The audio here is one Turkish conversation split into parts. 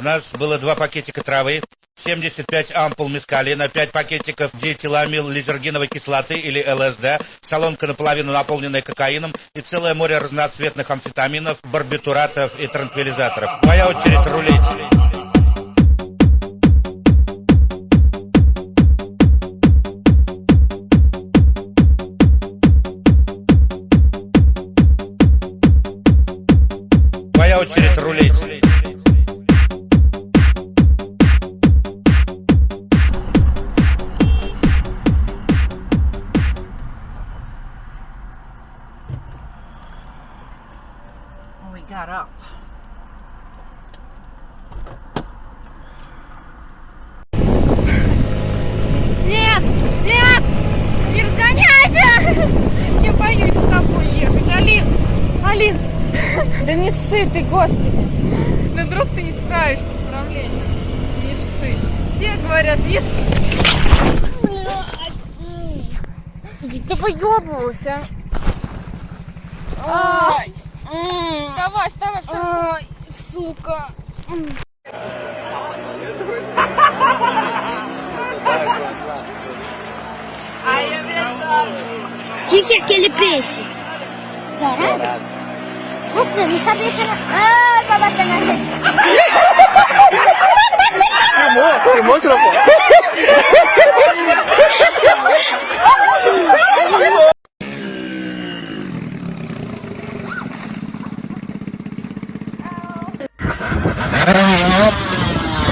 У нас было 2 пакетика травы, 75 ампул мескалина, 5 пакетиков диэтиламил лизергиновой кислоты или ЛСД, солонка наполовину наполненная кокаином и целое море разноцветных амфетаминов, барбитуратов и транквилизаторов. Твоя очередь рулить. Твоя очередь рулить. We got up. Нет! Нет! Не разгоняйся! Я боюсь с тобой ехать. Алин! Алин! Да не ссы ты, господи! Да вдруг ты не справишься с управлением. Не ссы. Все говорят, не ссы. Да поебывался. Вставай, вставай, вставай. Ай, сука. Tinha aquele peixe. Dourado? Você não sabia que era... Ah, vai bater na gente. Filmou, tirou foto.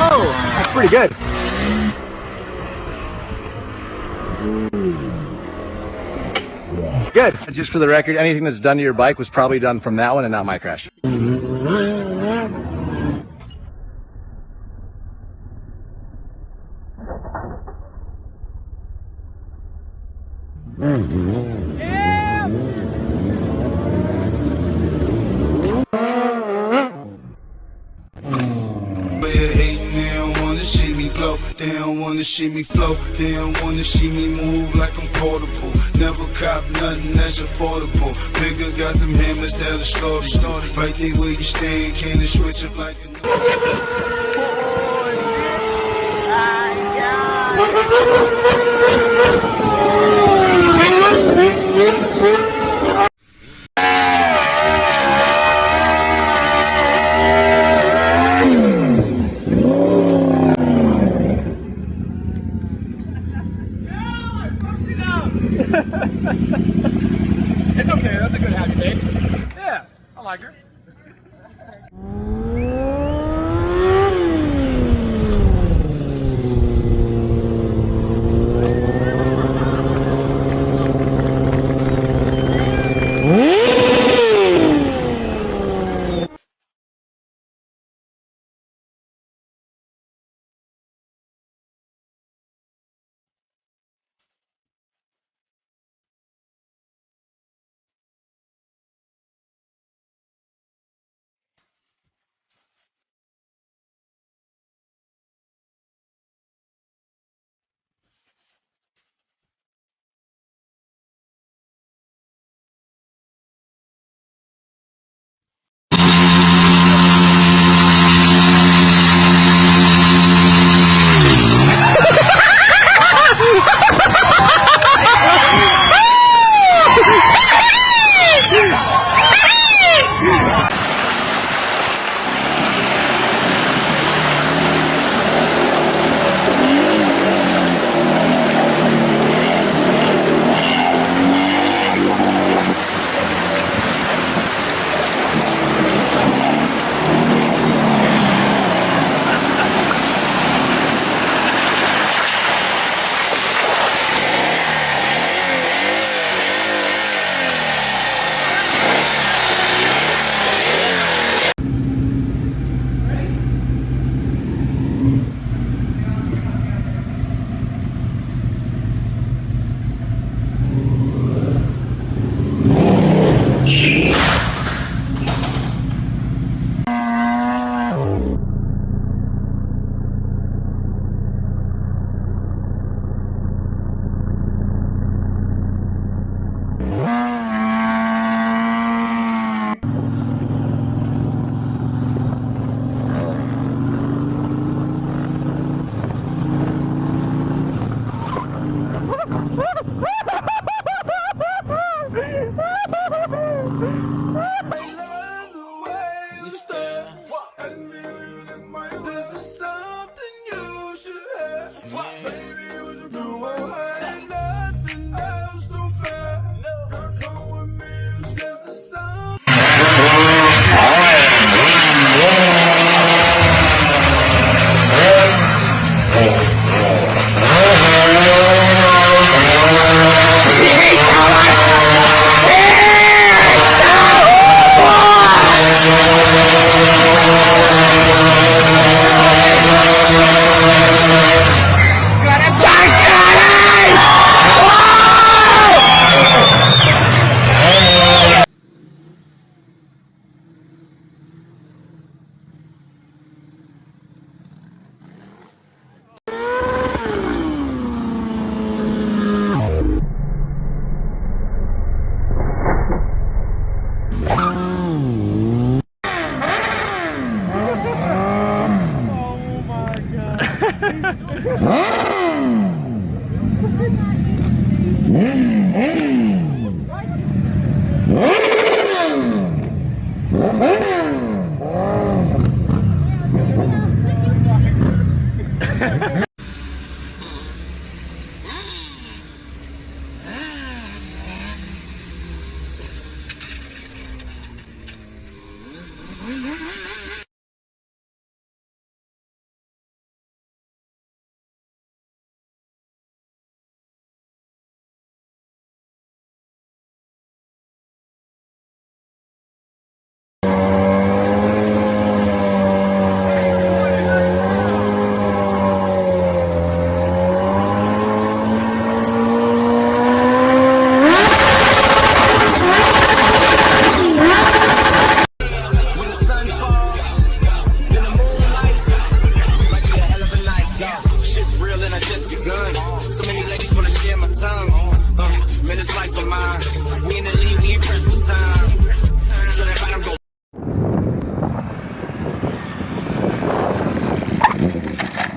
Oh, that's pretty good. Good. Just for the record, anything that's done to your bike was probably done from that one and not my crash. They don't wanna see me flow, they don't wanna see me move like I'm portable. Never cop nothing that's affordable. Bigger got them hammers that'll slaughter you. Right there where you stand, can't switch up like It's okay, that's a good happy day. Yeah, I like her.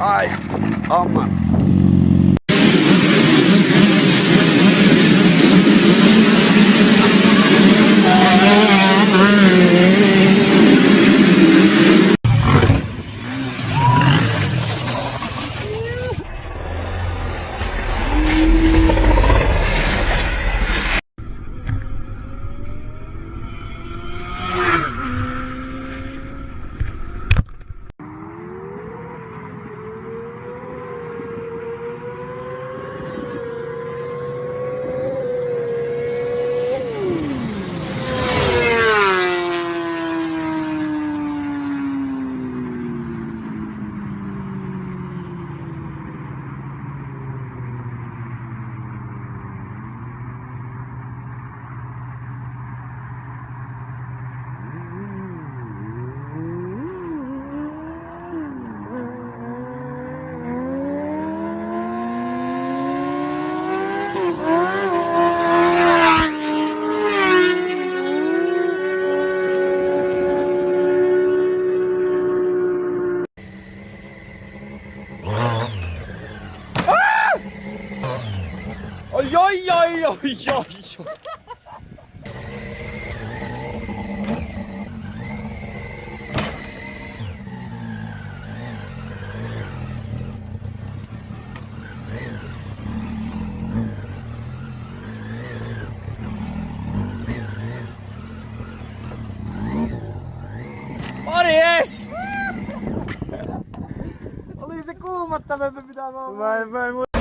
Ay, aman. Oj, oj, oj, oj, oj. Morjes! Oli se kuumottavampi mitä mä oon.